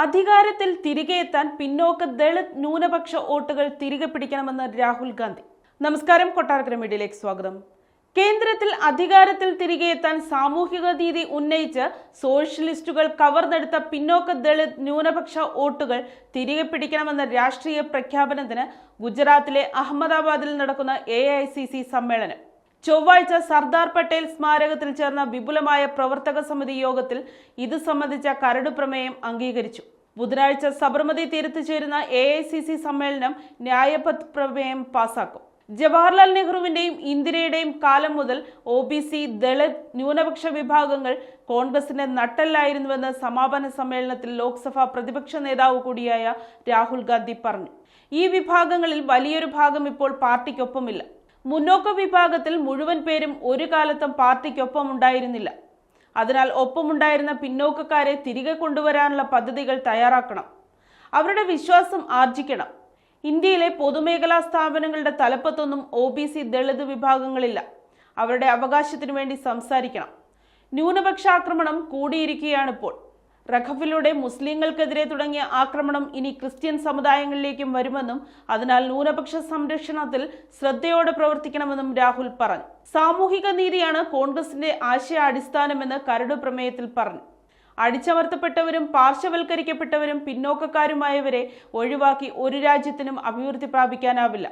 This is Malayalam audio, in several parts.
അധികാരത്തിൽ തിരികെ എത്താൻ പിന്നോക്ക ദളിത് ന്യൂനപക്ഷ വോട്ടുകൾ തിരികെ പിടിക്കണമെന്ന് രാഹുൽ ഗാന്ധി. നമസ്കാരം, കൊട്ടാരക്കര മീഡിയയിലേക്ക് സ്വാഗതം. കേന്ദ്രത്തിൽ അധികാരത്തിൽ തിരികെ എത്താൻ സാമൂഹിക നീതി ഉന്നയിച്ച് സോഷ്യലിസ്റ്റുകൾ കവർന്നെടുത്ത പിന്നോക്ക ദളിത് ന്യൂനപക്ഷ വോട്ടുകൾ തിരികെ പിടിക്കണമെന്ന രാഷ്ട്രീയ പ്രഖ്യാപനത്തിന് ഗുജറാത്തിലെ അഹമ്മദാബാദിൽ നടക്കുന്ന AICC സമ്മേളനം. ചൊവ്വാഴ്ച സർദാർ പട്ടേൽ സ്മാരകത്തിൽ ചേർന്ന വിപുലമായ പ്രവർത്തക സമിതി യോഗത്തിൽ ഇത് സംബന്ധിച്ച കരട് പ്രമേയം അംഗീകരിച്ചു. ബുധനാഴ്ച സബർമതി തീരത്ത് ചേരുന്ന AICC സമ്മേളനം ന്യായപത് പ്രമേയം പാസാക്കും. ജവഹർലാൽ നെഹ്റുവിന്റെയും ഇന്ദിരയുടെയും കാലം മുതൽ OBC ദളിത് ന്യൂനപക്ഷ വിഭാഗങ്ങൾ കോൺഗ്രസിന്റെ നട്ടെല്ലായിരുന്നുവെന്ന് സമാപന സമ്മേളനത്തിൽ ലോക്സഭാ പ്രതിപക്ഷ നേതാവ് കൂടിയായ രാഹുൽ ഗാന്ധി പറഞ്ഞു. ഈ വിഭാഗങ്ങളിൽ വലിയൊരു ഭാഗം ഇപ്പോൾ പാർട്ടിക്കൊപ്പമില്ല. മുന്നോക്ക വിഭാഗത്തിൽ മുഴുവൻ പേരും ഒരു കാലത്തും പാർട്ടിക്കൊപ്പം ഉണ്ടായിരുന്നില്ല. അതിനാൽ ഒപ്പമുണ്ടായിരുന്ന പിന്നോക്കക്കാരെ തിരികെ കൊണ്ടുവരാനുള്ള പദ്ധതികൾ തയ്യാറാക്കണം. അവരുടെ വിശ്വാസം ആർജിക്കണം. ഇന്ത്യയിലെ പൊതുമേഖലാ സ്ഥാപനങ്ങളുടെ തലപ്പത്തൊന്നും OBC ദളിത് വിഭാഗങ്ങളില്ല. അവരുടെ അവകാശത്തിനു വേണ്ടി സംസാരിക്കണം. ന്യൂനപക്ഷാക്രമണം കൂടിയിരിക്കുകയാണിപ്പോൾ. റഖഫിലൂടെ മുസ്ലിങ്ങൾക്കെതിരെ തുടങ്ങിയ ആക്രമണം ഇനി ക്രിസ്ത്യൻ സമുദായങ്ങളിലേക്കും വരുമെന്നും അതിനാൽ ന്യൂനപക്ഷ സംരക്ഷണത്തിൽ ശ്രദ്ധയോടെ പ്രവർത്തിക്കണമെന്നും രാഹുൽ പറഞ്ഞു. സാമൂഹിക നീതിയാണ് കോൺഗ്രസിന്റെ ആശയ അടിസ്ഥാനമെന്ന് കരട് പ്രമേയത്തിൽ പറഞ്ഞു. അടിച്ചമർത്തപ്പെട്ടവരും പാർശ്വവൽക്കരിക്കപ്പെട്ടവരും പിന്നോക്കക്കാരുമായവരെ ഒഴിവാക്കി ഒരു രാജ്യത്തിനും അഭിവൃദ്ധി പ്രാപിക്കാനാവില്ല.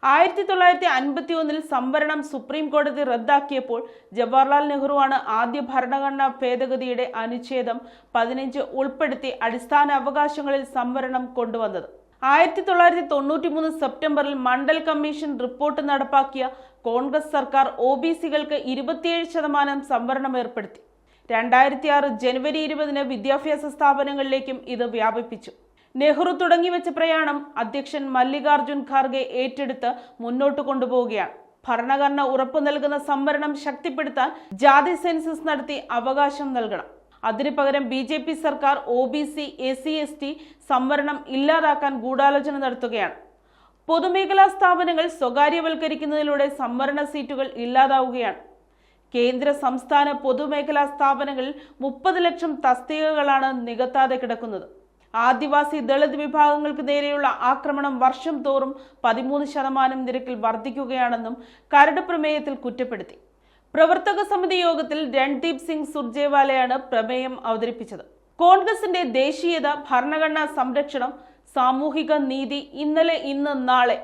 1951 സംവരണം സുപ്രീം കോടതി റദ്ദാക്കിയപ്പോൾ ജവഹർലാൽ നെഹ്റുവാണ് ആദ്യ ഭരണഘടനാ ഭേദഗതിയുടെ അനുച്ഛേദം 15 ഉൾപ്പെടുത്തി അടിസ്ഥാന അവകാശങ്ങളിൽ സംവരണം കൊണ്ടുവന്നത്. 1993 സെപ്റ്റംബറിൽ മണ്ഡൽ കമ്മീഷൻ റിപ്പോർട്ട് നടപ്പാക്കിയ കോൺഗ്രസ് സർക്കാർ OBCകൾക്ക് 27% സംവരണം ഏർപ്പെടുത്തി. 2006 ജനുവരി 20 വിദ്യാഭ്യാസ സ്ഥാപനങ്ങളിലേക്കും ഇത് വ്യാപിപ്പിച്ചു. നെഹ്റു തുടങ്ങിവെച്ച പ്രയാണം അധ്യക്ഷൻ മല്ലികാർജുൻ ഖാർഗെ ഏറ്റെടുത്ത് മുന്നോട്ട് കൊണ്ടുപോവുകയാണ്. ഭരണഘടന ഉറപ്പു നൽകുന്ന സംവരണം ശക്തിപ്പെടുത്താൻ ജാതി സെൻസസ് നടത്തി അവകാശം നൽകണം. അതിനു പകരം BJP സർക്കാർ OBC SC/ST സംവരണം ഇല്ലാതാക്കാൻ ഗൂഢാലോചന നടത്തുകയാണ്. പൊതുമേഖലാ സ്ഥാപനങ്ങൾ സ്വകാര്യവൽക്കരിക്കുന്നതിലൂടെ സംവരണ സീറ്റുകൾ ഇല്ലാതാവുകയാണ്. കേന്ദ്ര സംസ്ഥാന പൊതുമേഖലാ സ്ഥാപനങ്ങളിൽ 30 ലക്ഷം തസ്തികകളാണ് നികത്താതെ കിടക്കുന്നത്. ആദിവാസി ദളിത് വിഭാഗങ്ങൾക്ക് നേരെയുള്ള ആക്രമണം വർഷം തോറും 13% നിരക്കിൽ വർദ്ധിക്കുകയാണെന്നും കരട് പ്രമേയത്തിൽ കുറ്റപ്പെടുത്തി. പ്രവർത്തക സമിതി യോഗത്തിൽ രൺദീപ് സിംഗ് സുർജേവാലയാണ് പ്രമേയം അവതരിപ്പിച്ചത്. കോൺഗ്രസിന്റെ ദേശീയത, ഭരണഘടനാ സംരക്ഷണം, സാമൂഹിക നീതി, ഇന്നലെ ഇന്ന് നാളെ,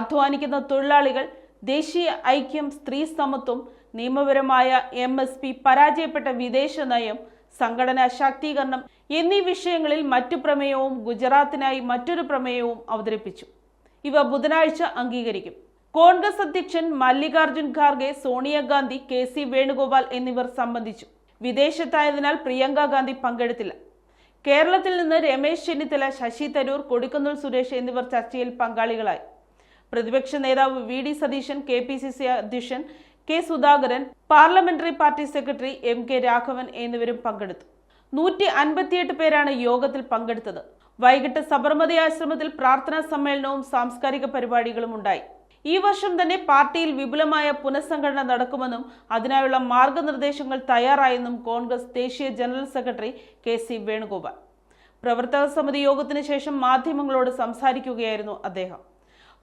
അധ്വാനിക്കുന്ന തൊഴിലാളികൾ, ദേശീയ ഐക്യം, സ്ത്രീ സമത്വം, നിയമപരമായ MSP, പരാജയപ്പെട്ട വിദേശ നയം, സംഘടനാ ശാക്തീകരണം എന്നീ വിഷയങ്ങളിൽ മറ്റു പ്രമേയവും ഗുജറാത്തിനായി മറ്റൊരു പ്രമേയവും അവതരിപ്പിച്ചു. ഇവ ബുധനാഴ്ച അംഗീകരിക്കും. കോൺഗ്രസ് അധ്യക്ഷൻ മല്ലികാർജുൻ ഖാർഗെ, സോണിയാഗാന്ധി, KC വേണുഗോപാൽ എന്നിവർ സംബന്ധിച്ചു. വിദേശത്തായതിനാൽ പ്രിയങ്ക ഗാന്ധി പങ്കെടുത്തില്ല. കേരളത്തിൽ നിന്ന് രമേശ് ചെന്നിത്തല, ശശി തരൂർ, കൊടിക്കുന്നിൽ സുരേഷ് എന്നിവർ ചർച്ചയിൽ പങ്കാളികളായി. പ്രതിപക്ഷ നേതാവ് VD സതീശൻ, KPCC അധ്യക്ഷൻ K Sudhakaran, parliamentary party secretary MK Raghavan എന്നിവരും പങ്കെടുത്തു. 158 പേരാണ് യോഗത്തിൽ പങ്കെടുത്തത്. വൈകിട്ട് സബർമതി ആശ്രമത്തിൽ പ്രാർത്ഥനാ സമ്മേളനവും സാംസ്കാരിക പരിപാടികളും ഉണ്ടായി. ഈ വർഷം തന്നെ പാർട്ടിയിൽ വിപുലമായ പുനഃസംഘടന നടക്കുമെന്നും അതിനായുള്ള മാർഗനിർദ്ദേശങ്ങൾ തയ്യാറായെന്നും കോൺഗ്രസ് ദേശീയ ജനറൽ സെക്രട്ടറി KC വേണുഗോപാൽ. പ്രവർത്തക സമിതി യോഗത്തിന് ശേഷം മാധ്യമങ്ങളോട് സംസാരിക്കുകയായിരുന്നു അദ്ദേഹം.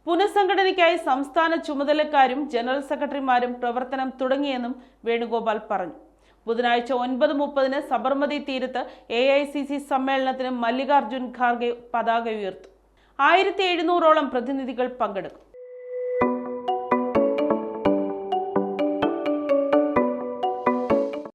പുനഃസംഘടനയ്ക്കായി സംസ്ഥാന ചുമതലക്കാരും ജനറൽ സെക്രട്ടറിമാരും പ്രവർത്തനം തുടങ്ങിയെന്നും വേണുഗോപാൽ പറഞ്ഞു. ബുധനാഴ്ച 9:30 സബർമതി തീരത്ത് AICC സമ്മേളനത്തിന് മല്ലികാർജുൻ ഖാർഗെ പതാക ഉയർത്തും. 1700ഓളം പ്രതിനിധികൾ പങ്കെടുക്കും.